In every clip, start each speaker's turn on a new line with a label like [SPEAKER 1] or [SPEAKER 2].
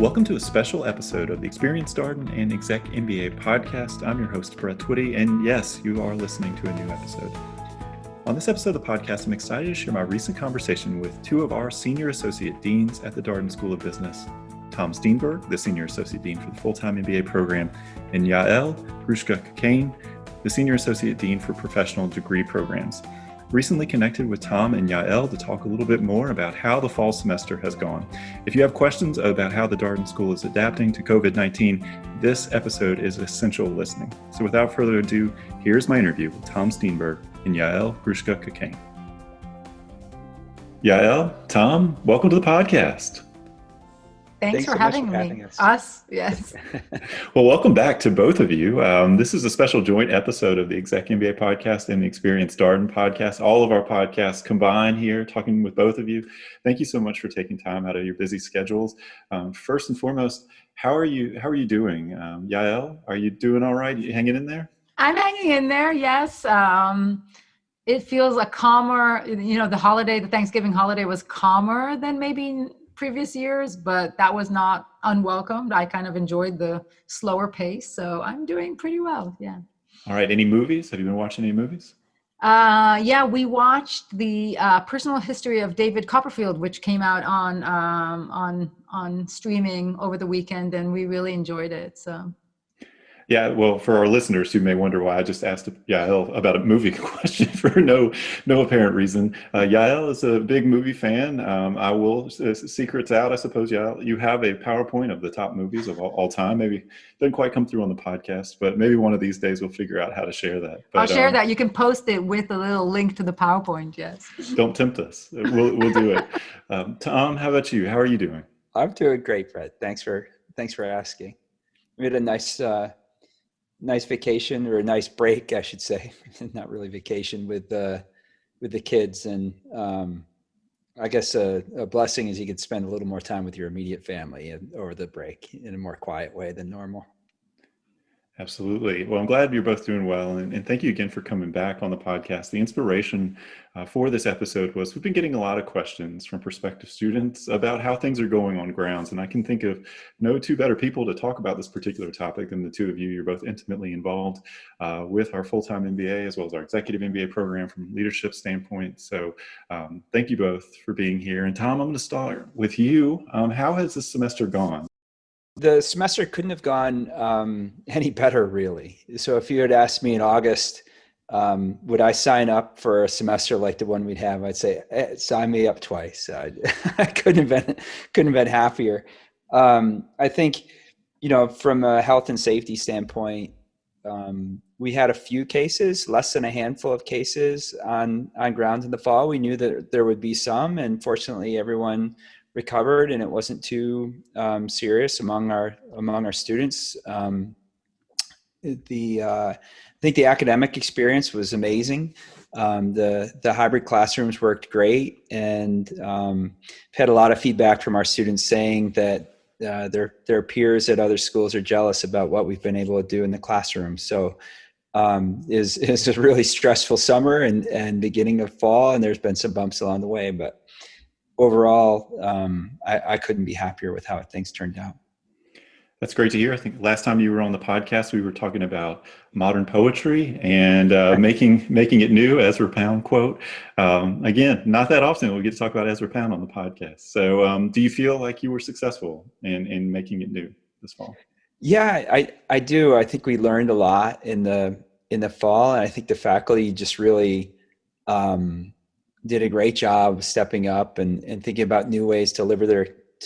[SPEAKER 1] Welcome to a special episode of the Experience Darden and ExecMBA podcast. I'm your host, Brett Twitty, and yes, you are listening to a new episode. On this episode of the podcast, I'm excited to share my recent conversation with two of our Senior Associate Deans at the Darden School of Business, Tom Steenburgh, the Senior Associate Dean for the full-time MBA program, and Yael Grushka-Cockayne, the Senior Associate Dean for Professional Degree Programs. Recently connected with Tom and Yael to talk a little bit more about how the fall semester has gone. If you have questions about how the Darden School is adapting to COVID-19, this episode is essential listening. So without further ado, here's my interview with Tom Steenburgh and Yael Grushka-Cockayne. Yael, Tom, welcome to the podcast.
[SPEAKER 2] Thanks for having us. Yes.
[SPEAKER 1] Well, welcome back to both of you. This is a special joint episode of the ExecMBA podcast and the Experience Darden podcast. All of our podcasts combined here, talking with both of you. Thank you so much for taking time out of your busy schedules. First and foremost, how are you doing? Yael, are you doing all right? You hanging in there?
[SPEAKER 2] I'm hanging in there. Yes. It feels a calmer, the Thanksgiving holiday was calmer than maybe previous years, but that was not unwelcomed. I kind of enjoyed the slower pace, so I'm doing pretty well. Yeah.
[SPEAKER 1] All right. Any movies? Have you been watching any movies?
[SPEAKER 2] Yeah, we watched the Personal History of David Copperfield, which came out on streaming over the weekend, and we really enjoyed it. So.
[SPEAKER 1] Yeah, well, for our listeners who may wonder why I just asked Yael about a movie question for no apparent reason. Yael is a big movie fan. I will, secrets out, I suppose, Yael, you have a PowerPoint of the top movies of all time. Maybe doesn't quite come through on the podcast, but maybe one of these days we'll figure out how to share that. But,
[SPEAKER 2] I'll share that. You can post it with a little link to the PowerPoint, yes.
[SPEAKER 1] Don't tempt us. We'll do it. Tom, how about you? How are you doing?
[SPEAKER 3] I'm doing great, Brett. Thanks for asking. We had a nice vacation, or a nice break, I should say. Not really vacation, with the kids, and I guess a blessing is you could spend a little more time with your immediate family over the break in a more quiet way than normal.
[SPEAKER 1] Absolutely. Well, I'm glad you're both doing well. And thank you again for coming back on the podcast. The inspiration for this episode was we've been getting a lot of questions from prospective students about how things are going on grounds. And I can think of no two better people to talk about this particular topic than the two of you. You're both intimately involved with our full-time MBA as well as our executive MBA program from a leadership standpoint. So thank you both for being here. And Tom, I'm going to start with you. How has this semester gone?
[SPEAKER 3] The semester couldn't have gone any better, really. So if you had asked me in August, would I sign up for a semester like the one we'd have, I'd say, sign me up twice. I couldn't have been happier. I think, from a health and safety standpoint, we had a few cases, less than a handful of cases on grounds in the fall. We knew that there would be some, and fortunately everyone recovered, and it wasn't too serious among our students. I think the academic experience was amazing. The hybrid classrooms worked great, and had a lot of feedback from our students saying that their peers at other schools are jealous about what we've been able to do in the classroom. So is a really stressful summer and beginning of fall, and there's been some bumps along the way, but overall, I couldn't be happier with how things turned out.
[SPEAKER 1] That's great to hear. I think last time you were on the podcast, we were talking about modern poetry and making it new, Ezra Pound quote. Again, not that often we get to talk about Ezra Pound on the podcast. So do you feel like you were successful in making it new this fall?
[SPEAKER 3] Yeah, I do. I think we learned a lot in the fall, and I think the faculty just really did a great job stepping up and thinking about new ways to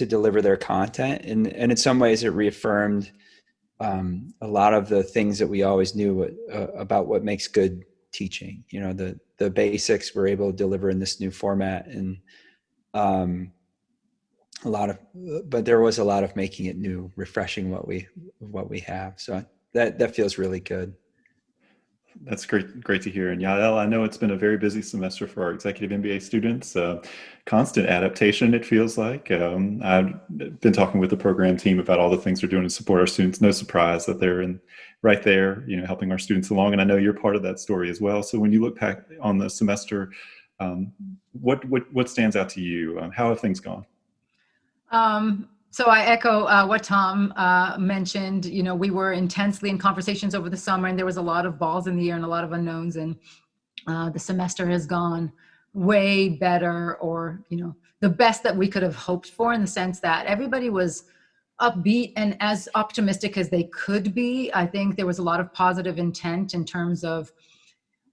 [SPEAKER 3] deliver their content. And in some ways it reaffirmed a lot of the things that we always knew about what makes good teaching. The basics we're able to deliver in this new format, and but there was a lot of making it new, refreshing what we have. So that feels really good.
[SPEAKER 1] That's great to hear. And Yael, I know it's been a very busy semester for our executive MBA students. Constant adaptation, it feels like. I've been talking with the program team about all the things we're doing to support our students. No surprise that they're right there, helping our students along. And I know you're part of that story as well. So when you look back on the semester, what stands out to you? How have things gone?
[SPEAKER 2] So I echo what Tom mentioned. You know, we were intensely in conversations over the summer, and there was a lot of balls in the air and a lot of unknowns. And the semester has gone way better, or, you know, the best that we could have hoped for, in the sense that everybody was upbeat and as optimistic as they could be. I think there was a lot of positive intent in terms of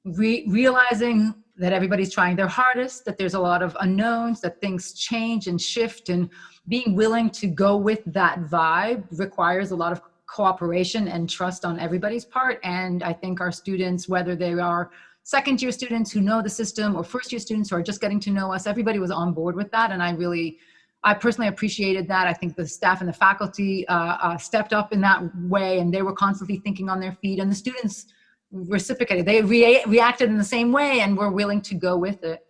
[SPEAKER 2] realizing that everybody's trying their hardest, that there's a lot of unknowns, that things change and shift, and being willing to go with that vibe requires a lot of cooperation and trust on everybody's part. And I think our students, whether they are second year students who know the system or first year students who are just getting to know us, everybody was on board with that. And I personally appreciated that. I think the staff and the faculty stepped up in that way, and they were constantly thinking on their feet, and the students reciprocated. They reacted in the same way and were willing to go with it.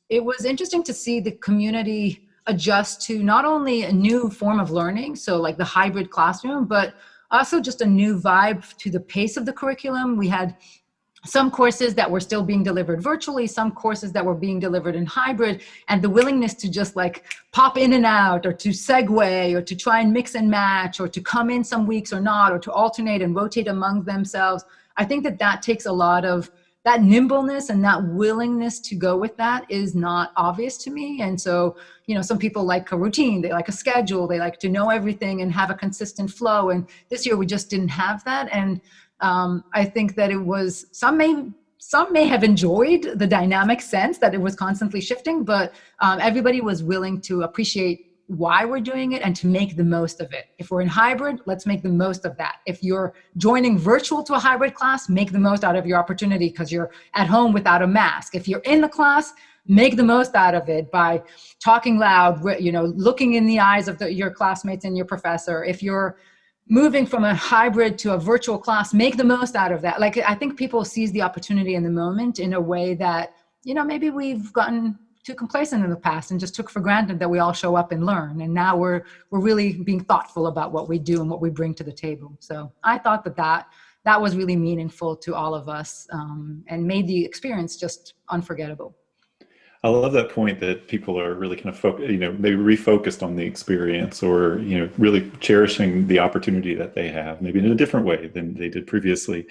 [SPEAKER 2] It was interesting to see the community adjust to not only a new form of learning, so like the hybrid classroom, but also just a new vibe to the pace of the curriculum. We had some courses that were still being delivered virtually, some courses that were being delivered in hybrid, and the willingness to just like pop in and out, or to segue, or to try and mix and match, or to come in some weeks or not, or to alternate and rotate among themselves. I think that takes a lot of that nimbleness, and that willingness to go with that is not obvious to me. And so, you know, some people like a routine, they like a schedule, they like to know everything and have a consistent flow. And this year we just didn't have that. And I think that it was, some may have enjoyed the dynamic sense that it was constantly shifting, but everybody was willing to appreciate why we're doing it and to make the most of it. If we're in hybrid, let's make the most of that. If you're joining virtual to a hybrid class, make the most out of your opportunity because you're at home without a mask. If you're in the class, make the most out of it by talking loud, you know, looking in the eyes of your classmates and your professor. If you're moving from a hybrid to a virtual class, make the most out of that. Like, I think people seize the opportunity in the moment in a way that, you know, maybe we've gotten too complacent in the past and just took for granted that we all show up and learn. And now we're really being thoughtful about what we do and what we bring to the table. So I thought that was really meaningful to all of us, and made the experience just unforgettable.
[SPEAKER 1] I love that point that people are really kind of maybe refocused on the experience, or, you know, really cherishing the opportunity that they have, maybe in a different way than they did previously.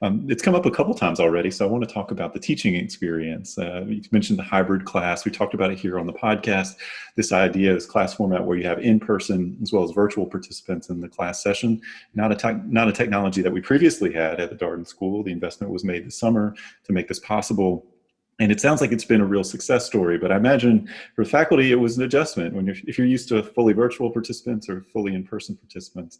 [SPEAKER 1] It's come up a couple times already, so I want to talk about the teaching experience. You mentioned the hybrid class. We talked about it here on the podcast. This idea, this class format where you have in-person as well as virtual participants in the class session, not a technology that we previously had at the Darden School. The investment was made this summer to make this possible. And it sounds like it's been a real success story, but I imagine for faculty, it was an adjustment if you're used to fully virtual participants or fully in-person participants.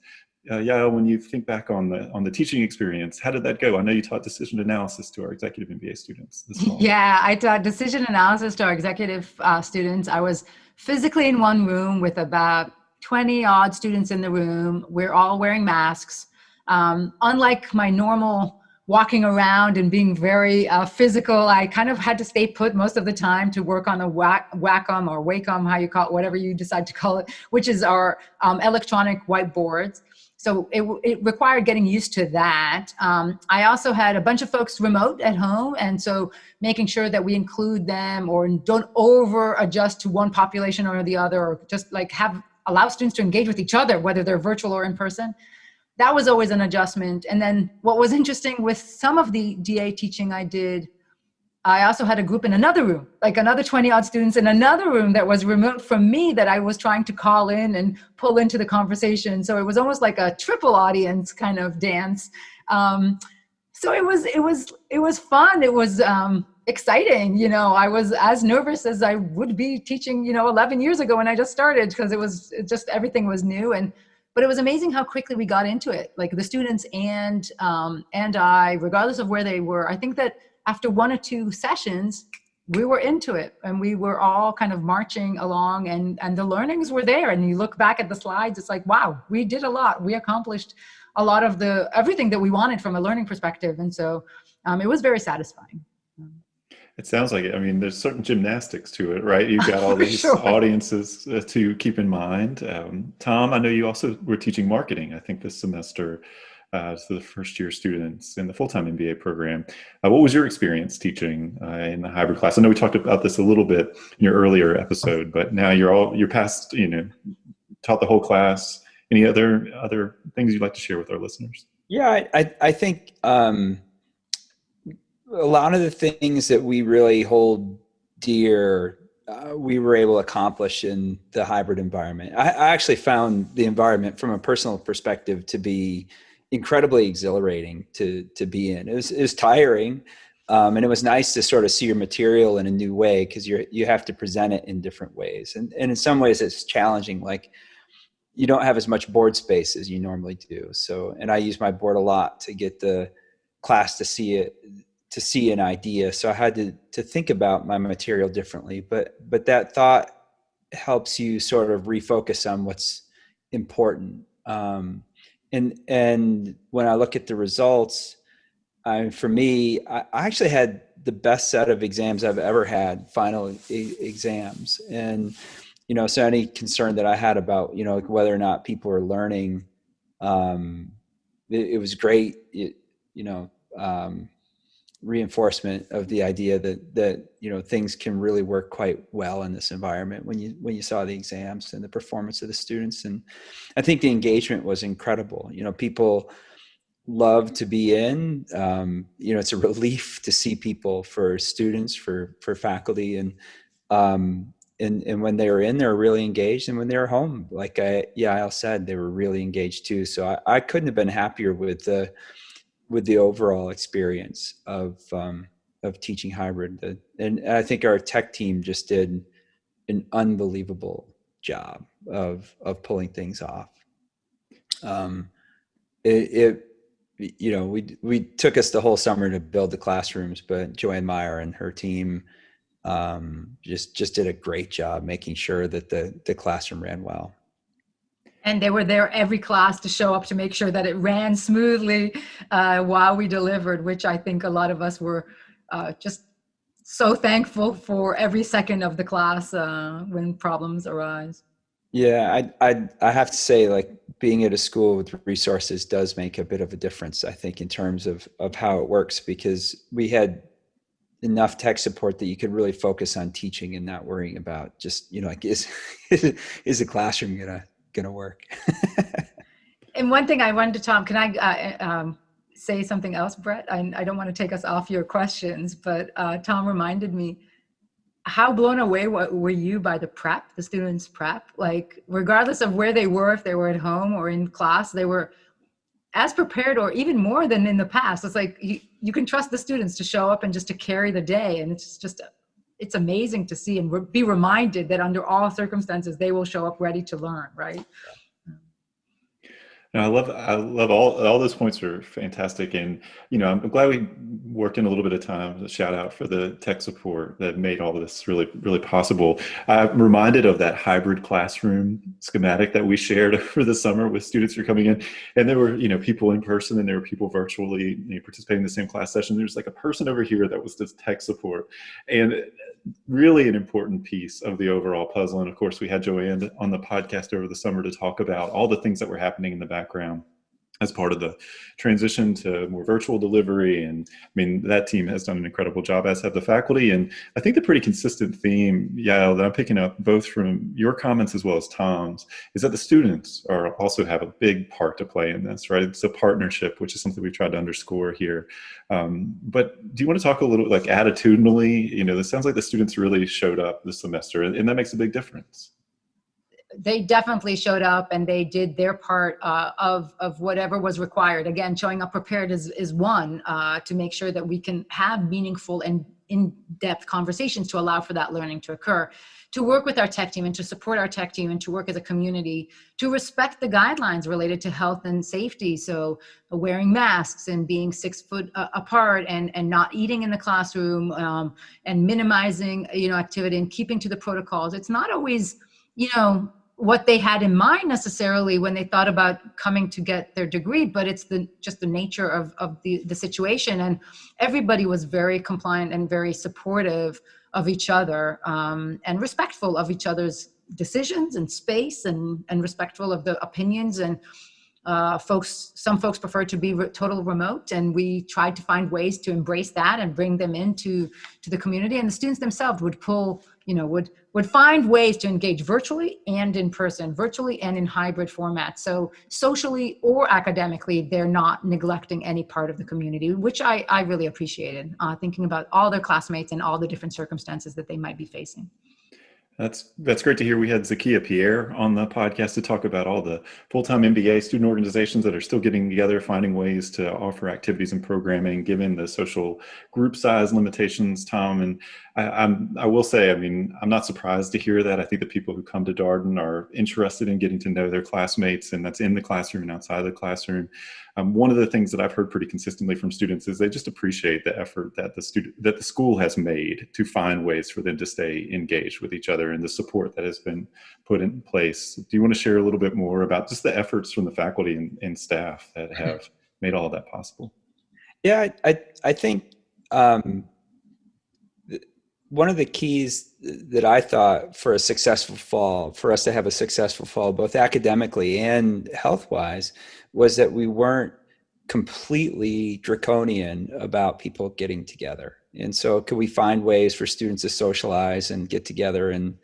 [SPEAKER 1] Yael, when you think back on the teaching experience, how did that go? I know you taught decision analysis to our executive MBA students this fall.
[SPEAKER 2] Yeah, I taught decision analysis to our executive students. I was physically in one room with about 20 odd students in the room. We're all wearing masks. Unlike my normal walking around and being very physical, I kind of had to stay put most of the time to work on a Wacom or Wacom, how you call it, whatever you decide to call it, which is our electronic whiteboards. So it required getting used to that. I also had a bunch of folks remote at home, and so making sure that we include them or don't over adjust to one population or the other, or just like allow students to engage with each other, whether they're virtual or in person. That was always an adjustment. And then what was interesting with some of the DA teaching I did, I also had a group in another room, like another 20 odd students in another room that was remote from me that I was trying to call in and pull into the conversation. So it was almost like a triple audience kind of dance. So it was fun. It was exciting. You know, I was as nervous as I would be teaching, 11 years ago when I just started, because everything was new. But it was amazing how quickly we got into it. Like the students and I, regardless of where they were, I think that after one or two sessions, we were into it, and we were all kind of marching along, and the learnings were there. And you look back at the slides, it's like, wow, we did a lot. We accomplished a lot of everything that we wanted from a learning perspective. And so it was very satisfying.
[SPEAKER 1] It sounds like it. I mean, there's certain gymnastics to it, right? You've got all these audiences to keep in mind. Tom, I know you also were teaching marketing, I think, this semester to the first year students in the full-time MBA program. What was your experience teaching in the hybrid class? I know we talked about this a little bit in your earlier episode, but now you're past, taught the whole class. Any other things you'd like to share with our listeners?
[SPEAKER 3] Yeah, I think a lot of the things that we really hold dear, we were able to accomplish in the hybrid environment. I actually found the environment from a personal perspective to be incredibly exhilarating to be in. It was tiring, and it was nice to sort of see your material in a new way, because you have to present it in different ways, and in some ways it's challenging. Like, you don't have as much board space as you normally do. So, and I use my board a lot to get the class to see an idea. So I had to think about my material differently, but that thought helps you sort of refocus on what's important. And when I look at the results, for me, I actually had the best set of exams I've ever had, final exams. And, so any concern that I had about, like whether or not people are learning, it was great, reinforcement of the idea that things can really work quite well in this environment when you saw the exams and the performance of the students. And I think the engagement was incredible. People love to be in. It's a relief to see people, for students, for faculty, and when they were in, they were really engaged, and when they were home, like Yael said, they were really engaged too. So I couldn't have been happier with the overall experience of teaching hybrid. And I think our tech team just did an unbelievable job of pulling things off. We took us the whole summer to build the classrooms, but Joanne Meyer and her team just did a great job making sure that the classroom ran well.
[SPEAKER 2] And they were there every class to show up to make sure that it ran smoothly while we delivered, which I think a lot of us were just so thankful for every second of the class when problems arise.
[SPEAKER 3] Yeah, I have to say, like, being at a school with resources does make a bit of a difference, I think, in terms of how it works, because we had enough tech support that you could really focus on teaching and not worrying about just, like, is the classroom gonna work?
[SPEAKER 2] And one thing I wanted to, Tom, can I say something else, Brett? I don't want to take us off your questions, but Tom reminded me, how blown away were you by the students' prep? Like, regardless of where they were, if they were at home or in class, they were as prepared or even more than in the past. It's like you can trust the students to show up and just to carry the day. And it's amazing to see and be reminded that under all circumstances, they will show up ready to learn, right?
[SPEAKER 1] No, I love all those points are fantastic. And, I'm glad we worked in a little bit of time. A shout out for the tech support that made all of this really, really possible. I'm reminded of that hybrid classroom schematic that we shared over the summer with students who are coming in. And there were, people in person, and there were people virtually participating in the same class session. There's like a person over here that was just tech support, and really an important piece of the overall puzzle. And of course, we had Joanne on the podcast over the summer to talk about all the things that were happening in the background as part of the transition to more virtual delivery. And I mean, that team has done an incredible job, as have the faculty. And I think the pretty consistent theme, Yael, that I'm picking up both from your comments as well as Tom's, is that the students also have a big part to play in this, right? It's a partnership, which is something we've tried to underscore here. But do you want to talk a little, like, attitudinally? This sounds like the students really showed up this semester, and that makes a big difference.
[SPEAKER 2] They definitely showed up, and they did their part of whatever was required. Again, showing up prepared is one, to make sure that we can have meaningful and in-depth conversations to allow for that learning to occur, to work with our tech team and to support our tech team and to work as a community, to respect the guidelines related to health and safety. So wearing masks and being 6 foot apart and not eating in the classroom, and minimizing, activity and keeping to the protocols. It's not always, what they had in mind necessarily when they thought about coming to get their degree, but it's just the nature of the situation. And everybody was very compliant and very supportive of each other, and respectful of each other's decisions and space, and respectful of the opinions. And Some folks prefer to be total remote, and we tried to find ways to embrace that and bring them into the community. And the students themselves would would find ways to engage virtually and in person, virtually and in hybrid formats. So socially or academically, they're not neglecting any part of the community, which I really appreciated, thinking about all their classmates and all the different circumstances that they might be facing.
[SPEAKER 1] That's great to hear. We had Zakia Pierre on the podcast to talk about all the full-time MBA student organizations that are still getting together, finding ways to offer activities and programming, given the social group size limitations, Tom. And I will say, I mean, I'm not surprised to hear that. I think the people who come to Darden are interested in getting to know their classmates, and that's in the classroom and outside the classroom. One of the things that I've heard pretty consistently from students is they just appreciate the effort that the school has made to find ways for them to stay engaged with each other and the support that has been put in place. Do you want to share a little bit more about just the efforts from the faculty and staff that have made all of that possible?
[SPEAKER 3] Yeah, I think one of the keys that I thought for a successful fall, for us to have a successful fall, both academically and health-wise, was that we weren't completely draconian about people getting together. And so could we find ways for students to socialize and get together and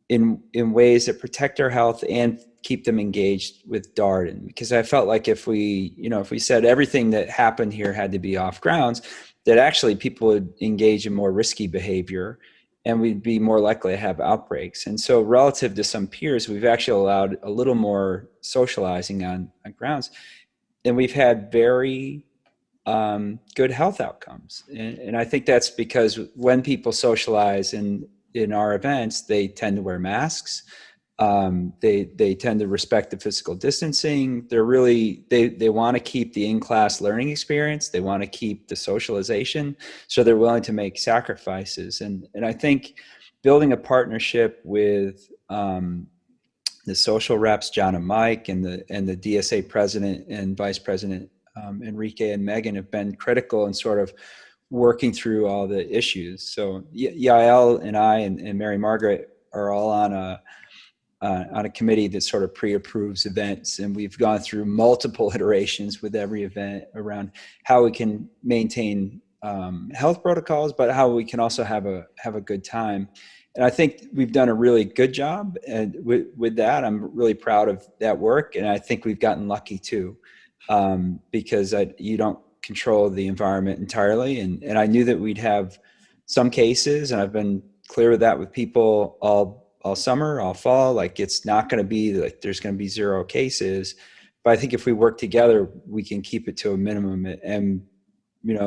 [SPEAKER 3] in ways that protect our health and keep them engaged with Darden? Because I felt like if we said everything that happened here had to be off grounds, that actually people would engage in more risky behavior and we'd be more likely to have outbreaks. And so relative to some peers, we've actually allowed a little more socializing on grounds. And we've had very good health outcomes. And I think that's because when people socialize in our events, they tend to wear masks. They tend to respect the physical distancing. They want to keep the in-class learning experience. They want to keep the socialization. So they're willing to make sacrifices. And I think building a partnership with the social reps, John and Mike, and the DSA president and vice president, Enrique and Megan, have been critical in sort of working through all the issues. So Yael and I and Mary Margaret are all on a committee that sort of pre-approves events, and we've gone through multiple iterations with every event around how we can maintain health protocols, but how we can also have a good time. And I think we've done a really good job, and with that, I'm really proud of that work. And I think we've gotten lucky too, because you don't control the environment entirely. And I knew that we'd have some cases, and I've been clear with that with people all summer, all fall. Like, it's not going to be like there's going to be 0 cases, but I think if we work together, we can keep it to a minimum. And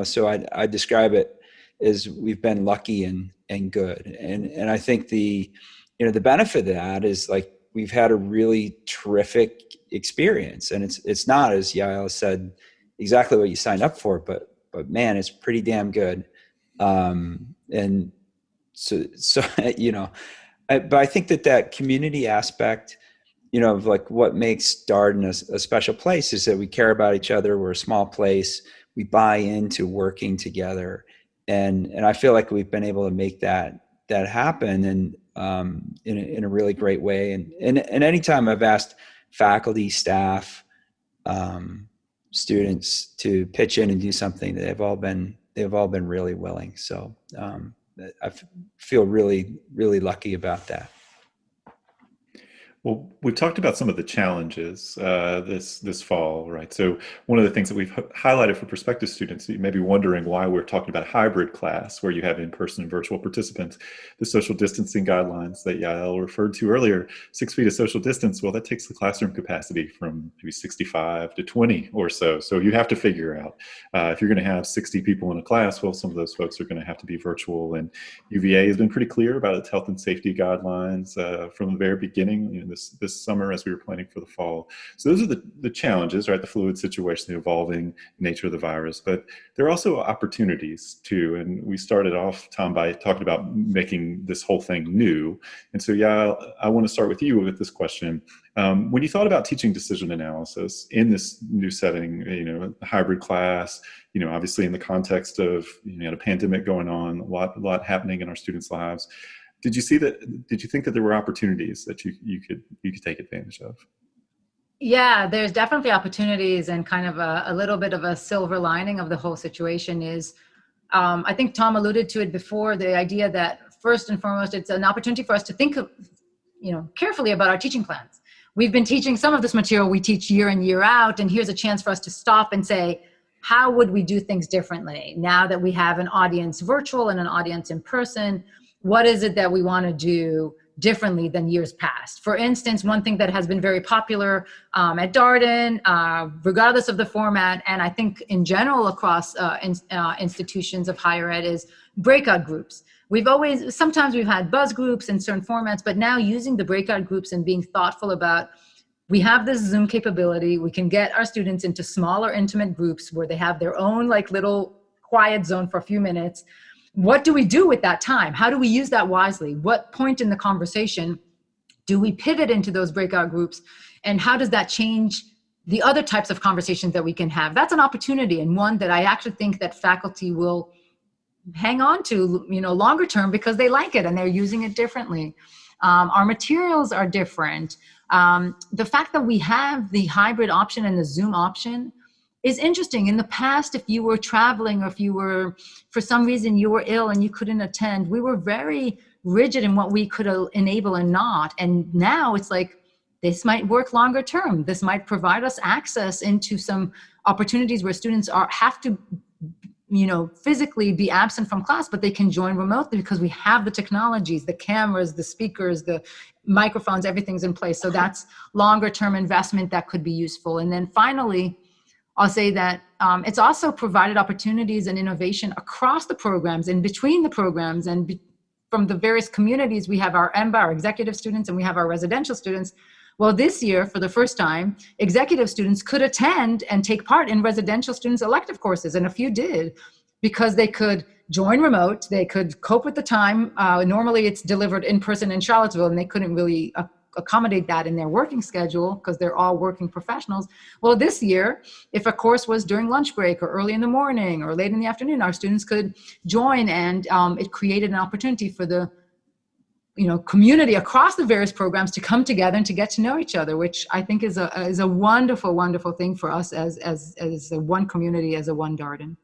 [SPEAKER 3] so I describe it as we've been lucky and good. And I think the benefit of that is, like, we've had a really terrific experience, and it's not, as Yael said, exactly what you signed up for, but man, it's pretty damn good. And so but I think that community aspect, of like what makes Darden a special place is that we care about each other. We're a small place. We buy into working together. And I feel like we've been able to make that happen and in a really great way. And anytime I've asked faculty, staff, students to pitch in and do something, they've all been really willing. So I feel really, really lucky about that.
[SPEAKER 1] Well, we've talked about some of the challenges this fall, right? So one of the things that we've highlighted for prospective students, you may be wondering why we're talking about hybrid class, where you have in-person and virtual participants, the social distancing guidelines that Yael referred to earlier, 6 feet of social distance, well, that takes the classroom capacity from maybe 65 to 20 or so. So you have to figure out if you're going to have 60 people in a class, well, some of those folks are going to have to be virtual. And UVA has been pretty clear about its health and safety guidelines from the very beginning, this summer as we were planning for the fall. So those are the challenges, right? The fluid situation, the evolving nature of the virus, but there are also opportunities too. And we started off, Tom, by talking about making this whole thing new. And so, yeah, I want to start with you with this question. When you thought about teaching decision analysis in this new setting, hybrid class, obviously in the context of a pandemic going on, a lot happening in our students' lives, did you think that there were opportunities that you could take advantage of?
[SPEAKER 2] Yeah, there's definitely opportunities, and kind of a little bit of a silver lining of the whole situation is, I think Tom alluded to it before, the idea that first and foremost, it's an opportunity for us to think of, carefully about our teaching plans. We've been teaching some of this material we teach year in, year out, and here's a chance for us to stop and say, how would we do things differently now that we have an audience virtual and an audience in person? What is it that we want to do differently than years past? For instance, one thing that has been very popular at Darden, regardless of the format, and I think in general across institutions of higher ed, is breakout groups. Sometimes we've had buzz groups in certain formats, but now using the breakout groups and being thoughtful about, we have this Zoom capability. We can get our students into smaller, intimate groups where they have their own little quiet zone for a few minutes. What do we do with that time? How do we use that wisely? What point in the conversation do we pivot into those breakout groups? And how does that change the other types of conversations that we can have? That's an opportunity, and one that I actually think that faculty will hang on to, longer term, because they like it and they're using it differently. Our materials are different. The fact that we have the hybrid option and the Zoom option is interesting. In the past, if you were traveling, or if you were, for some reason, you were ill and you couldn't attend, we were very rigid in what we could enable and not. And now it's like, this might work longer term. This might provide us access into some opportunities where students have to physically be absent from class, but they can join remotely because we have the technologies, the cameras, the speakers, the microphones, everything's in place. So that's longer term investment that could be useful. And then finally, I'll say that it's also provided opportunities and innovation across the programs, in between the programs, and from the various communities. We have our EMBA, our executive students, and we have our residential students. Well, this year, for the first time, executive students could attend and take part in residential students' elective courses, and a few did, because they could join remote, they could cope with the time. Normally it's delivered in person in Charlottesville, and they couldn't really accommodate that in their working schedule because they're all working professionals. Well, this year, if a course was during lunch break or early in the morning or late in the afternoon, our students could join, and it created an opportunity for the community across the various programs to come together and to get to know each other, which I think is a wonderful, wonderful thing for us as a one community, as a one Darden.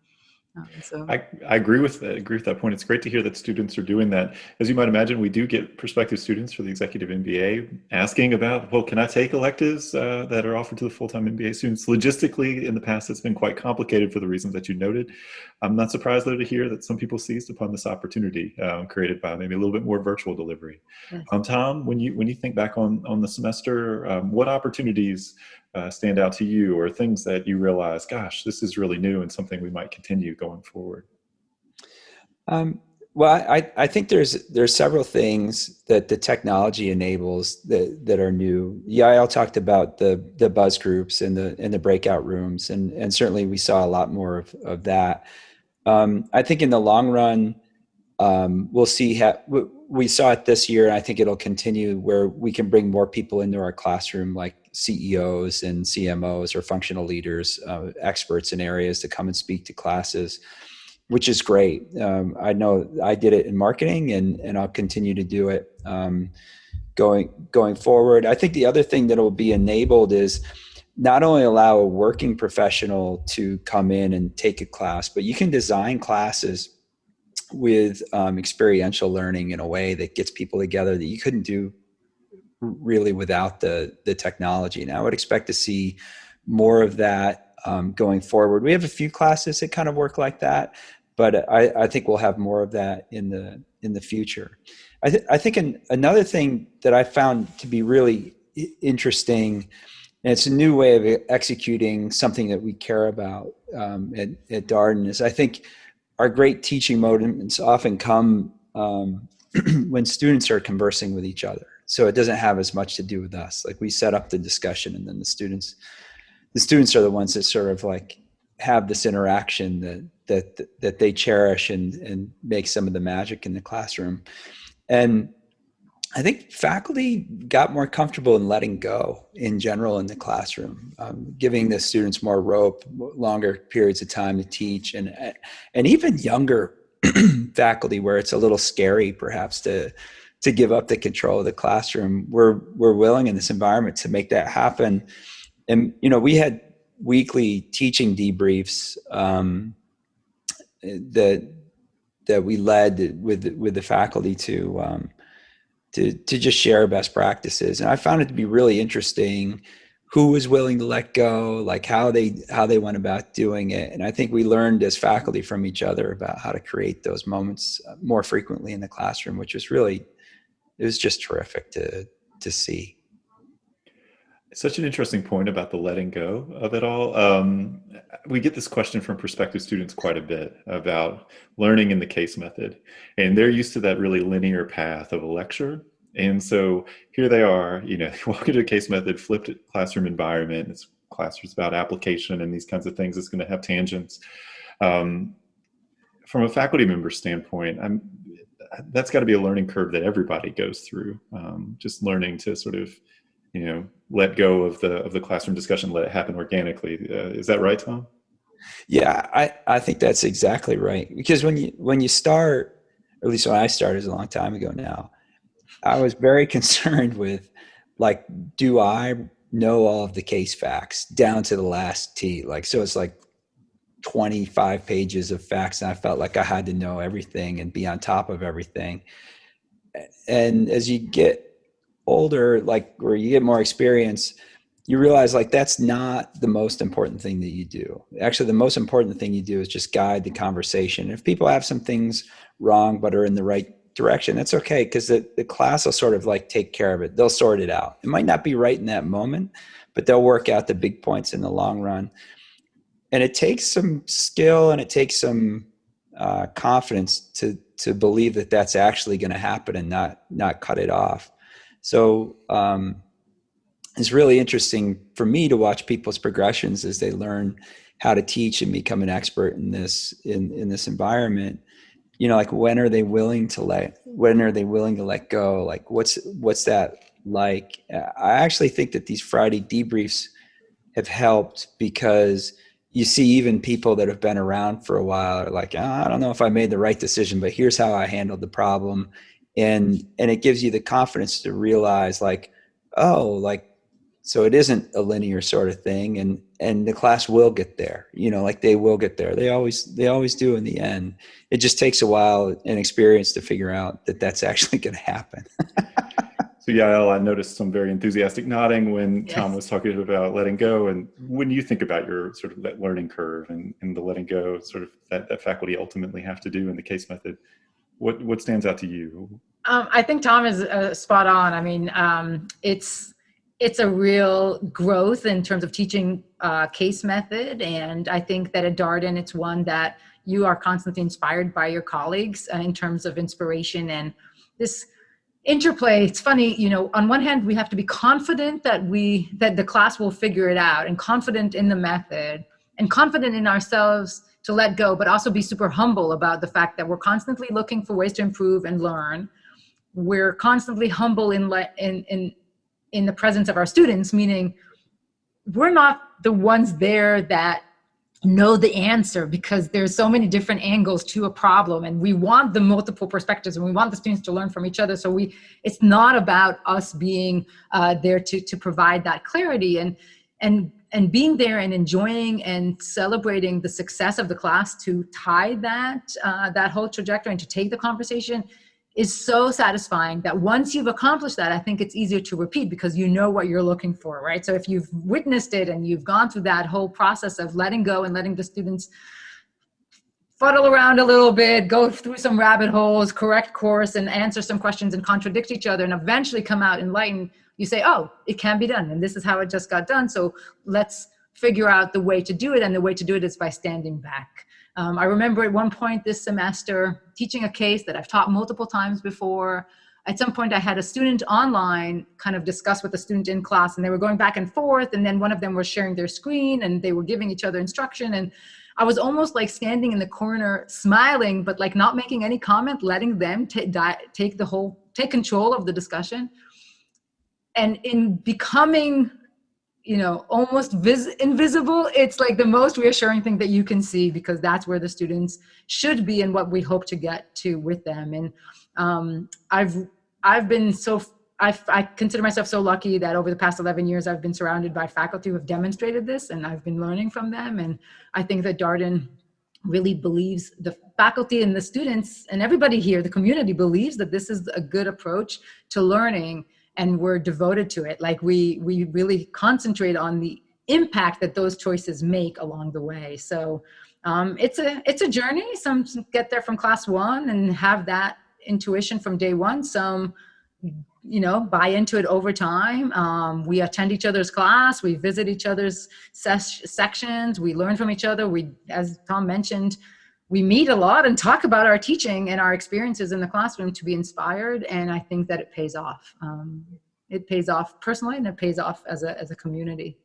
[SPEAKER 2] So
[SPEAKER 1] I agree with that point. It's great to hear that students are doing that. As you might imagine, we do get prospective students for the Executive MBA asking about, well, can I take electives that are offered to the full-time MBA students? Logistically, in the past, it's been quite complicated for the reasons that you noted. I'm not surprised, though, to hear that some people seized upon this opportunity created by maybe a little bit more virtual delivery. Yes. Tom, when you think back on the semester, what opportunities stand out to you, or things that you realize, gosh, this is really new and something we might continue going forward?
[SPEAKER 3] Well, I think there's several things that the technology enables that are new. Yael talked about the buzz groups and the breakout rooms, and certainly we saw a lot more of that. I think in the long run, we'll see we saw it this year, and I think it'll continue, where we can bring more people into our classroom, like CEOs and CMOs or functional leaders, experts in areas, to come and speak to classes, which is great. I know I did it in marketing, and I'll continue to do it going forward. I think the other thing that will be enabled is not only allow a working professional to come in and take a class, but you can design classes with experiential learning in a way that gets people together that you couldn't do really without the technology. And I would expect to see more of that going forward. We have a few classes that kind of work like that, but I think we'll have more of that in the future. I think another thing that I found to be really interesting, and it's a new way of executing something that we care about at Darden, is I think our great teaching moments often come when students are conversing with each other. So it doesn't have as much to do with us. Like, we set up the discussion, and then the students are the ones that sort of like have this interaction that they cherish and make some of the magic in the classroom. And I think faculty got more comfortable in letting go in general in the classroom, giving the students more rope, longer periods of time to teach, and even younger faculty, where it's a little scary perhaps to give up the control of the classroom. We're willing in this environment to make that happen. And, we had weekly teaching debriefs that we led with the faculty to just share best practices. And I found it to be really interesting who was willing to let go, like how they went about doing it. And I think we learned as faculty from each other about how to create those moments more frequently in the classroom, which was it was just terrific to see.
[SPEAKER 1] Such an interesting point about the letting go of it all. We get this question from prospective students quite a bit about learning in the case method, and they're used to that really linear path of a lecture. And so here they are, you walk into a case method, flipped classroom environment. It's classrooms about application and these kinds of things. It's going to have tangents. From a faculty member standpoint, that's got to be a learning curve that everybody goes through. Just learning to sort of, let go of the classroom discussion, let it happen organically. Is that right, Tom?
[SPEAKER 3] Yeah, I think that's exactly right. Because when you start, or at least when I started a long time ago now, I was very concerned with, like, do I know all of the case facts down to the last T? Like, so it's like 25 pages of facts, and I felt like I had to know everything and be on top of everything. And as you get older, like, or you get more experience, you realize, like, that's not the most important thing that you do. Actually, the most important thing you do is just guide the conversation. If people have some things wrong but are in the right direction, that's okay, because the class will sort of like take care of it. They'll sort it out. It might not be right in that moment, but they'll work out the big points in the long run. And it takes some skill and it takes some confidence to believe that that's actually going to happen and not cut it off. So it's really interesting for me to watch people's progressions as they learn how to teach and become an expert in this environment. Like, when are they willing to let go? Like, what's that like? I actually think that these Friday debriefs have helped, because you see even people that have been around for a while are like, I don't know if I made the right decision, but here's how I handled the problem. And it gives you the confidence to realize, like, oh, like, so it isn't a linear sort of thing, and the class will get there. Like, they will get there. They always do in the end. It just takes a while and experience to figure out that that's actually going to happen.
[SPEAKER 1] So Yael, I noticed some very enthusiastic nodding when
[SPEAKER 2] Yes.
[SPEAKER 1] Tom was talking about letting go. And when you think about your sort of that learning curve and the letting go sort of that faculty ultimately have to do in the case method, what stands out to you?
[SPEAKER 2] I think Tom is spot on. I mean, it's a real growth in terms of teaching case method. And I think that at Darden, it's one that you are constantly inspired by your colleagues in terms of inspiration and this interplay. It's funny, on one hand, we have to be confident that the class will figure it out, and confident in the method, and confident in ourselves to let go, but also be super humble about the fact that we're constantly looking for ways to improve and learn. We're constantly humble in the presence of our students, meaning we're not the ones there that know the answer, because there's so many different angles to a problem, and we want the multiple perspectives, and we want the students to learn from each other. So it's not about us being there to provide that clarity, and being there and enjoying and celebrating the success of the class to tie that whole trajectory and to take the conversation is so satisfying that once you've accomplished that, I think it's easier to repeat, because you know what you're looking for, right? So if you've witnessed it and you've gone through that whole process of letting go and letting the students fuddle around a little bit, go through some rabbit holes, correct course, and answer some questions and contradict each other, and eventually come out enlightened, you say, oh, it can be done, and this is how it just got done. So let's figure out the way to do it, and the way to do it is by standing back. I remember at one point this semester teaching a case that I've taught multiple times before. At some point I had a student online kind of discuss with a student in class, and they were going back and forth, and then one of them was sharing their screen and they were giving each other instruction, and I was almost like standing in the corner smiling, but like not making any comment, letting them take control of the discussion. And in becoming almost invisible, it's like the most reassuring thing that you can see, because that's where the students should be and what we hope to get to with them. And I've I consider myself so lucky that over the past 11 years, I've been surrounded by faculty who have demonstrated this, and I've been learning from them. And I think that Darden really believes, the faculty and the students and everybody here, the community believes that this is a good approach to learning, and we're devoted to it. Like we really concentrate on the impact that those choices make along the way. So it's a journey. Some get there from class one and have that intuition from day one. Some, buy into it over time. We attend each other's class. We visit each other's sections. We learn from each other. We, as Tom mentioned, we meet a lot and talk about our teaching and our experiences in the classroom to be inspired. And I think that it pays off. It pays off personally, and it pays off as a community.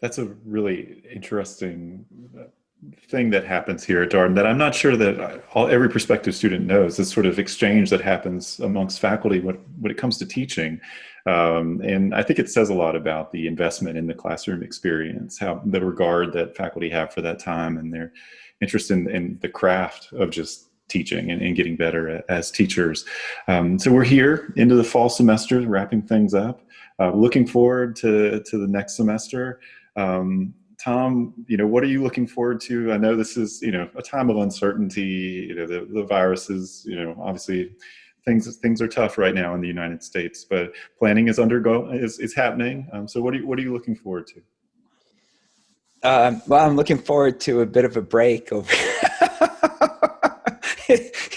[SPEAKER 1] That's a really interesting thing that happens here at Darden that I'm not sure that every prospective student knows, this sort of exchange that happens amongst faculty when it comes to teaching. And I think it says a lot about the investment in the classroom experience, how the regard that faculty have for that time and their interest in the craft of just teaching and getting better as teachers. So we're here into the fall semester, wrapping things up, looking forward to the next semester. Tom, what are you looking forward to? I know this is, a time of uncertainty. The virus is, obviously things are tough right now in the United States, but planning is happening. So what are you looking forward to?
[SPEAKER 3] Well, I'm looking forward to a bit of a break over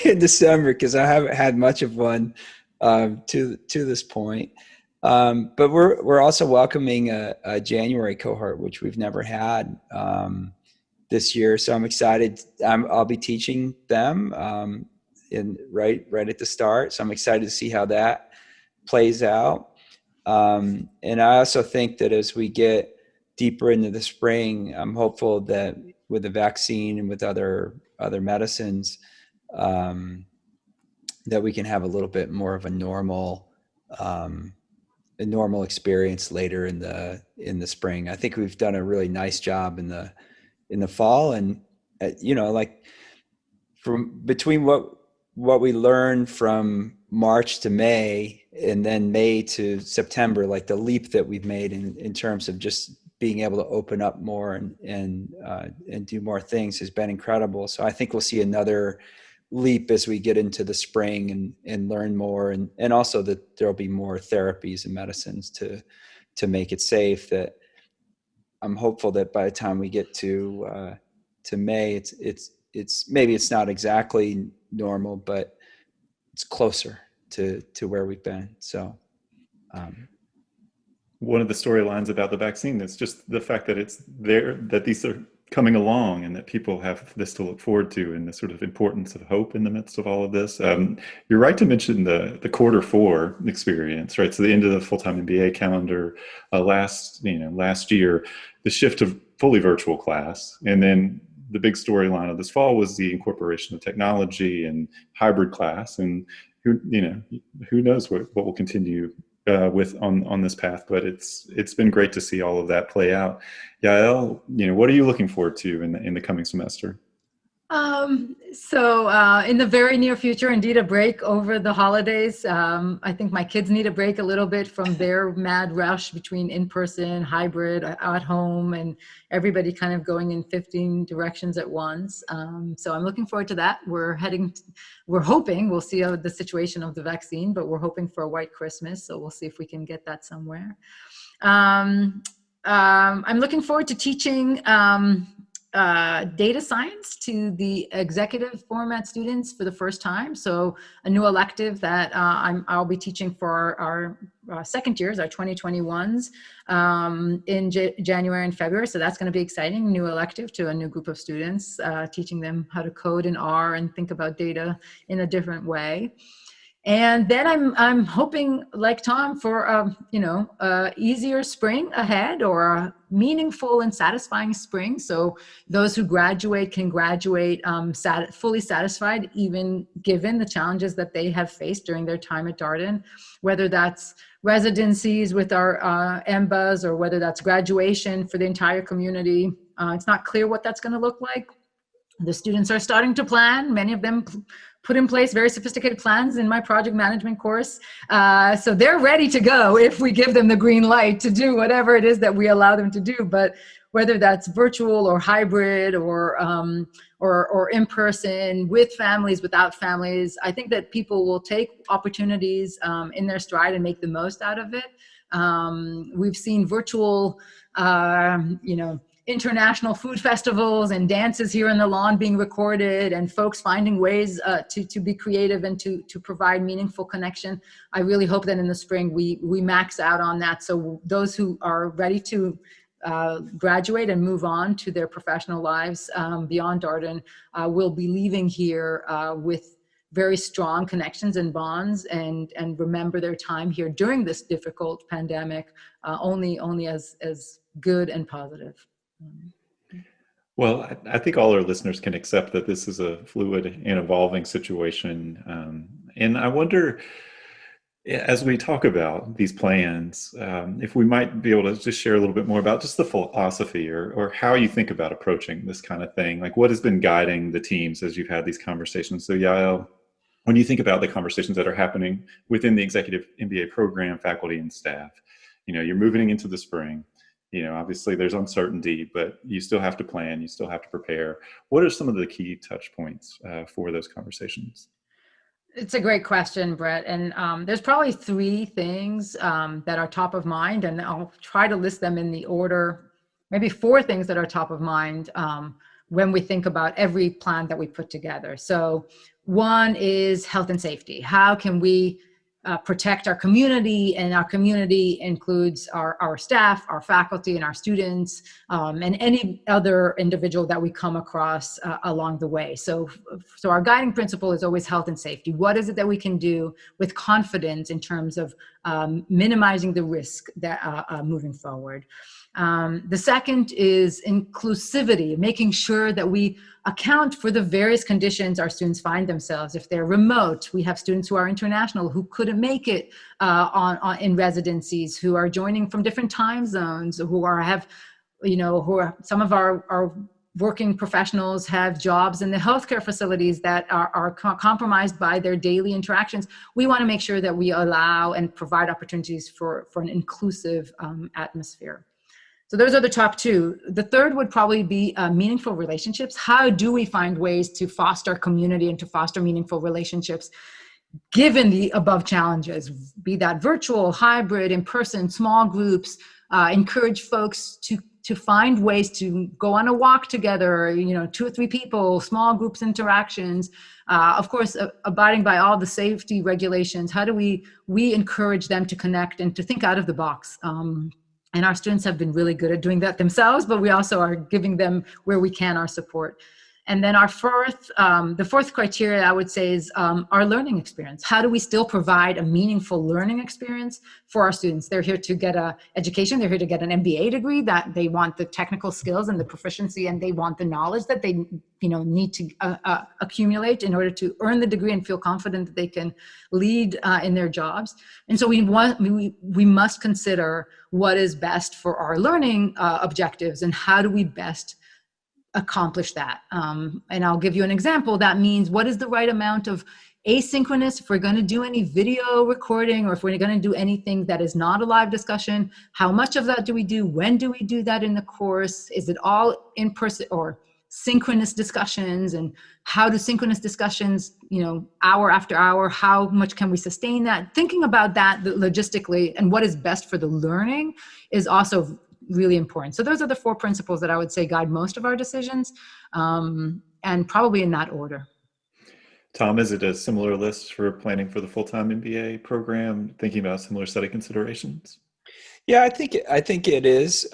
[SPEAKER 3] in December, because I haven't had much of one to this point. But we're also welcoming a January cohort, which we've never had this year. So I'm excited. I'll be teaching them right at the start. So I'm excited to see how that plays out. And I also think that as we get deeper into the spring, I'm hopeful that with the vaccine and with other medicines, that we can have a little bit more of a normal experience later in the spring. I think we've done a really nice job in the fall, and like from between what we learned from March to May and then May to September, like the leap that we've made in terms of just being able to open up more and do more things has been incredible. So I think we'll see another leap as we get into the spring and learn more, and also that there'll be more therapies and medicines to make it safe. That I'm hopeful that by the time we get to May, it's maybe it's not exactly normal, but it's closer to where we've been. So
[SPEAKER 1] one of the storylines about the vaccine is just the fact that it's there, that these are coming along, and that people have this to look forward to, and the sort of importance of hope in the midst of all of this. You're right to mention the Q4 experience, right? So the end of the full-time MBA calendar last year, the shift to fully virtual class, and then the big storyline of this fall was the incorporation of technology and hybrid class, and who knows what will continue with on this path, but it's been great to see all of that play out. Yael, what are you looking forward to in the coming semester?
[SPEAKER 2] So in the very near future, indeed, a break over the holidays. I think my kids need a break a little bit from their mad rush between in-person, hybrid, at home, and everybody kind of going in 15 directions at once. So I'm looking forward to that. We're hoping, we'll see how the situation of the vaccine, but we're hoping for a white Christmas. So we'll see if we can get that somewhere. I'm looking forward to teaching data science to the executive format students for the first time. So a new elective that I'll be teaching for our second years, our 2021s, in January and February. So that's going to be exciting. New elective to a new group of students, teaching them how to code in R and think about data in a different way. And then I'm hoping, like Tom, for a easier spring ahead, or a meaningful and satisfying spring. So those who graduate can graduate fully satisfied, even given the challenges that they have faced during their time at Darden, whether that's residencies with our EMBAs, or whether that's graduation for the entire community. It's not clear what that's going to look like. The students are starting to plan. Many of them put in place very sophisticated plans in my project management course. So they're ready to go if we give them the green light to do whatever it is that we allow them to do. But whether that's virtual or hybrid or in person, with families, without families, I think that people will take opportunities in their stride and make the most out of it. We've seen virtual, international food festivals and dances here on the lawn being recorded, and folks finding ways to be creative and to provide meaningful connection. I really hope that in the spring we max out on that. So those who are ready to graduate and move on to their professional lives beyond Darden will be leaving here with very strong connections and bonds, and remember their time here during this difficult pandemic only as good and positive.
[SPEAKER 1] Well, I think all our listeners can accept that this is a fluid and evolving situation. And I wonder, as we talk about these plans, if we might be able to just share a little bit more about just the philosophy or how you think about approaching this kind of thing. Like, what has been guiding the teams as you've had these conversations? So Yael, when you think about the conversations that are happening within the Executive MBA program, faculty and staff, you're moving into the spring. Obviously there's uncertainty, but you still have to plan, you still have to prepare. What are some of the key touch points for those conversations?
[SPEAKER 2] It's a great question, Brett. And there's probably three things that are top of mind, and I'll try to list them in the order, maybe four things that are top of mind when we think about every plan that we put together. So one is health and safety. How can we protect our community? And our community includes our staff, our faculty, and our students, and any other individual that we come across along the way. So our guiding principle is always health and safety. What is it that we can do with confidence in terms of minimizing the risk that moving forward? The second is inclusivity, making sure that we account for the various conditions our students find themselves. If they're remote, we have students who are international who couldn't make it in residencies, who are joining from different time zones, who are some of our working professionals have jobs in the healthcare facilities that are compromised by their daily interactions. We want to make sure that we allow and provide opportunities for an inclusive atmosphere. So those are the top two. The third would probably be meaningful relationships. How do we find ways to foster community and to foster meaningful relationships given the above challenges, be that virtual, hybrid, in person, small groups, encourage folks to find ways to go on a walk together, 2 or 3 people, small groups interactions, of course, abiding by all the safety regulations. How do we encourage them to connect and to think out of the box? And our students have been really good at doing that themselves, but we also are giving them where we can our support. And then the fourth criteria I would say is our learning experience. How do we still provide a meaningful learning experience for our students? They're here to get an education. They're here to get an MBA degree, that they want the technical skills and the proficiency, and they want the knowledge that they need to accumulate in order to earn the degree and feel confident that they can lead in their jobs. And so we must consider what is best for our learning objectives and how do we best accomplish that. And I'll give you an example. That means, what is the right amount of asynchronous, if we're going to do any video recording or if we're going to do anything that is not a live discussion, how much of that do we do? When do we do that in the course? Is it all in person or synchronous discussions? And how do synchronous discussions, hour after hour, how much can we sustain that? Thinking about that logistically and what is best for the learning is also really important. So those are the 4 principles that I would say guide most of our decisions, and probably in that order.
[SPEAKER 1] Tom, is it a similar list for planning for the full-time MBA program, thinking about a similar set of considerations?
[SPEAKER 3] Yeah, I think it is.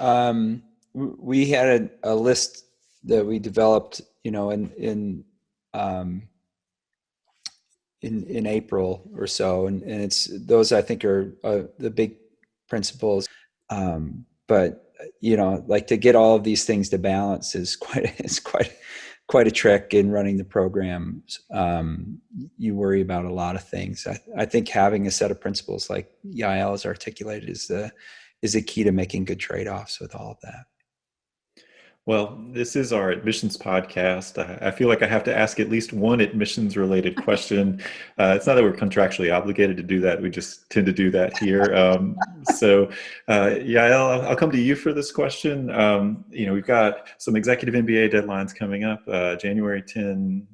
[SPEAKER 3] We had a list that we developed, in April or so, and it's those I think are the big principles. But like to get all of these things to balance is quite a trick in running the programs. You worry about a lot of things. I think having a set of principles like Yael has articulated is a key to making good trade-offs with all of that.
[SPEAKER 1] Well, this is our admissions podcast. I feel like I have to ask at least one admissions related question. It's not that we're contractually obligated to do that. We just tend to do that here. Yael, I'll come to you for this question. We've got some executive MBA deadlines coming up, January 10,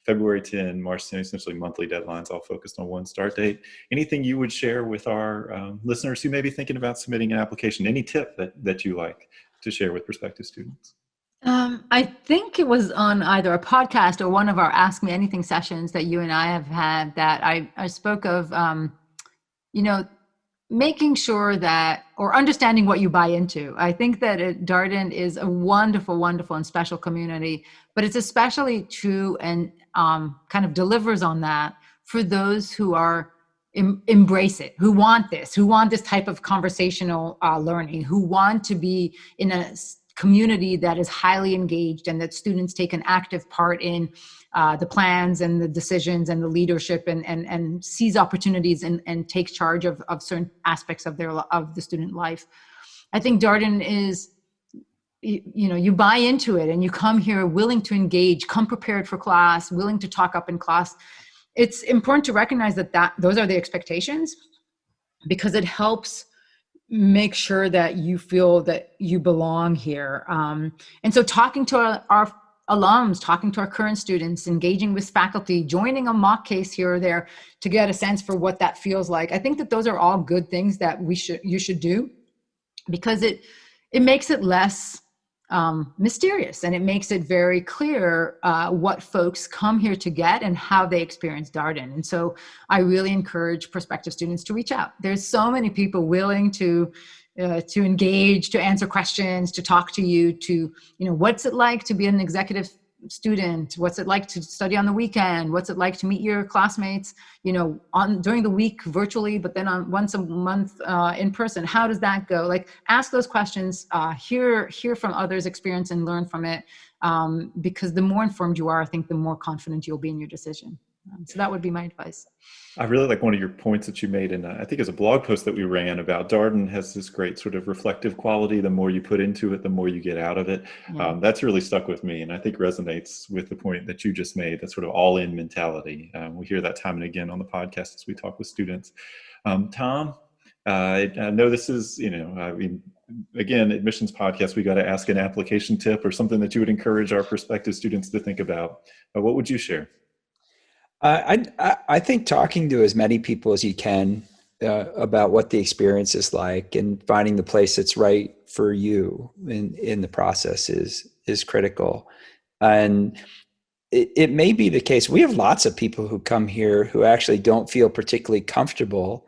[SPEAKER 1] February 10, March 10, essentially monthly deadlines, all focused on one start date. Anything you would share with our listeners who may be thinking about submitting an application? Any tip that you like to share with prospective students?
[SPEAKER 2] I think it was on either a podcast or one of our Ask Me Anything sessions that you and I have had that I spoke of, making sure that, or understanding what you buy into. I think that Darden is a wonderful, wonderful and special community, but it's especially true and kind of delivers on that for those who are embrace it, who want this type of conversational learning, who want to be in a community that is highly engaged and that students take an active part in the plans and the decisions and the leadership and sees opportunities and takes charge of certain aspects of the student life. I think Darden is, you buy into it and you come here willing to engage, come prepared for class, willing to talk up in class. It's important to recognize that those are the expectations, because it helps make sure that you feel that you belong here. And so talking to our alums, talking to our current students, engaging with faculty, joining a mock case here or there to get a sense for what that feels like. I think that those are all good things that you should do, because it makes it less mysterious, and it makes it very clear what folks come here to get and how they experience Darden. And so I really encourage prospective students to reach out. There's so many people willing to engage, to answer questions, to talk to you, to, what's it like to be an executive student? What's it like to study on the weekend? What's it like to meet your classmates, during the week virtually, but then once a month in person? How does that go? Like, ask those questions, hear from others' experience and learn from it. Because the more informed you are, I think the more confident you'll be in your decision. So that would be my advice.
[SPEAKER 1] I really like one of your points that you made, and I think it's a blog post that we ran about Darden has this great sort of reflective quality. The more you put into it, the more you get out of it. Yeah. That's really stuck with me, and I think resonates with the point that you just made, that sort of all-in mentality. We hear that time and again on the podcast as we talk with students. Tom, I know this is, again, admissions podcast, we got to ask an application tip or something that you would encourage our prospective students to think about. What would you share?
[SPEAKER 3] I think talking to as many people as you can about what the experience is like, and finding the place that's right for you in the process is critical. And it may be the case. We have lots of people who come here who actually don't feel particularly comfortable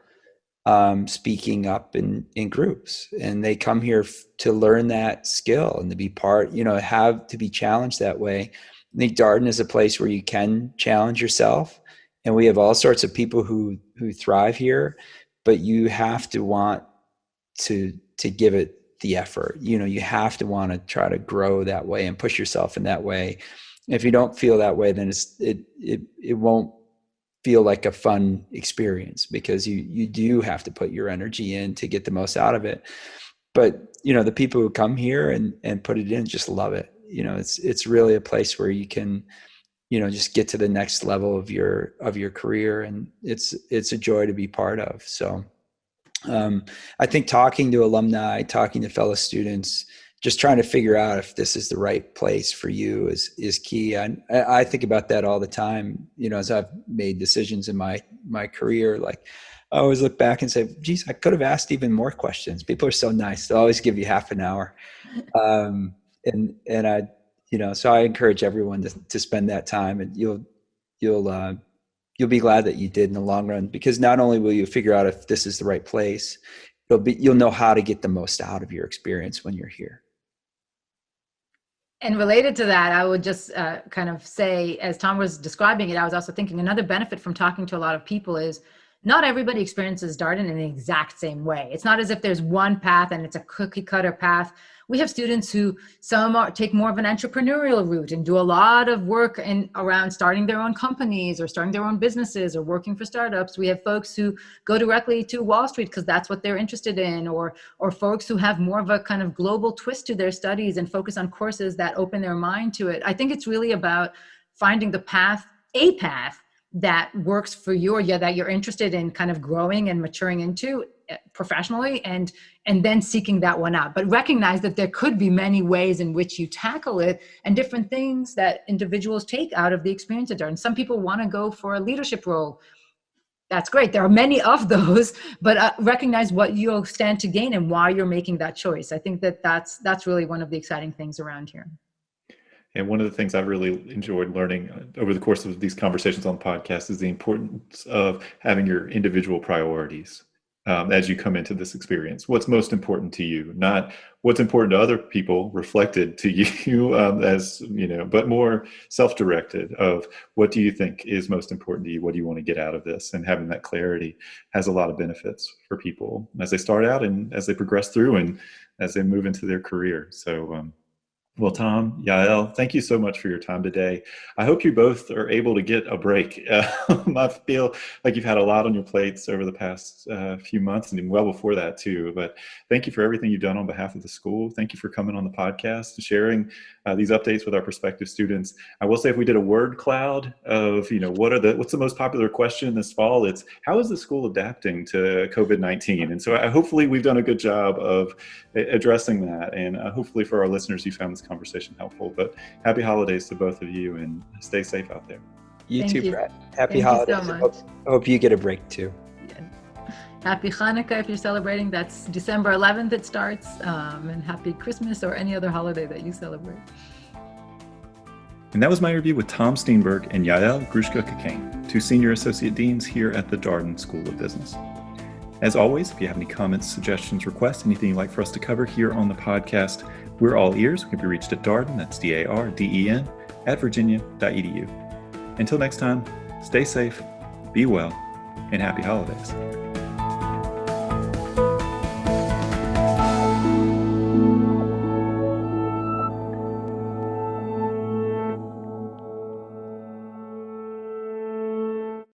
[SPEAKER 3] speaking up in groups, and they come here to learn that skill and to be part, have to be challenged that way. I think Darden is a place where you can challenge yourself, and we have all sorts of people who thrive here, but you have to want to give it the effort. You have to want to try to grow that way and push yourself in that way. If you don't feel that way, then it won't feel like a fun experience, because you do have to put your energy in to get the most out of it. But the people who come here and put it in just love it. It's really a place where you can, just get to the next level of your career, and it's a joy to be part of. So I think talking to alumni, talking to fellow students, just trying to figure out if this is the right place for you is key. And I think about that all the time, as I've made decisions in my career. Like, I always look back and say, geez, I could have asked even more questions. People are so nice. They'll always give you half an hour. And I, so I encourage everyone to spend that time, and you'll be glad that you did in the long run, because not only will you figure out if this is the right place, you'll know how to get the most out of your experience when you're here.
[SPEAKER 2] And related to that, I would just kind of say, as Tom was describing it, I was also thinking another benefit from talking to a lot of people is not everybody experiences Darden in the exact same way. It's not as if there's one path and it's a cookie cutter path. We have students who take more of an entrepreneurial route and do a lot of work around starting their own companies or starting their own businesses or working for startups. We have folks who go directly to Wall Street because that's what they're interested in, or folks who have more of a kind of global twist to their studies and focus on courses that open their mind to it. I think it's really about finding a path that works for you, that you're interested in kind of growing and maturing into professionally, and then seeking that one out. But recognize that there could be many ways in which you tackle it and different things that individuals take out of the experience at Darden. Some people want to go for a leadership role. That's great. There are many of those, but recognize what you'll stand to gain and why you're making that choice. I think that's really one of the exciting things around here.
[SPEAKER 1] And one of the things I've really enjoyed learning over the course of these conversations on the podcast is the importance of having your individual priorities as you come into this experience. What's most important to you, not what's important to other people reflected to you as, but more self-directed of what do you think is most important to you? What do you want to get out of this? And having that clarity has a lot of benefits for people as they start out and as they progress through and as they move into their career. So, well, Tom, Yael, thank you so much for your time today. I hope you both are able to get a break. I feel like you've had a lot on your plates over the past few months and well before that too. But thank you for everything you've done on behalf of the school. Thank you for coming on the podcast and sharing these updates with our prospective students. I will say if we did a word cloud of, what's the most popular question this fall, it's how is the school adapting to COVID-19? And so hopefully we've done a good job of addressing that. And hopefully for our listeners, you found this conversation helpful. But happy holidays to both of you and stay safe out there.
[SPEAKER 3] You
[SPEAKER 2] Thank
[SPEAKER 3] too,
[SPEAKER 2] you.
[SPEAKER 3] Brett. Happy
[SPEAKER 2] Thank
[SPEAKER 3] holidays.
[SPEAKER 2] you so much.
[SPEAKER 3] I hope you get a break too.
[SPEAKER 2] Happy Hanukkah if you're celebrating. That's December 11th it starts. And happy Christmas or any other holiday that you celebrate.
[SPEAKER 1] And that was my interview with Tom Steenburgh and Yael Grushka-Cockayne, two senior associate deans here at the Darden School of Business. As always, if you have any comments, suggestions, requests, anything you'd like for us to cover here on the podcast, we're all ears. We can be reached at Darden, that's Darden, @virginia.edu. Until next time, stay safe, be well, and happy holidays.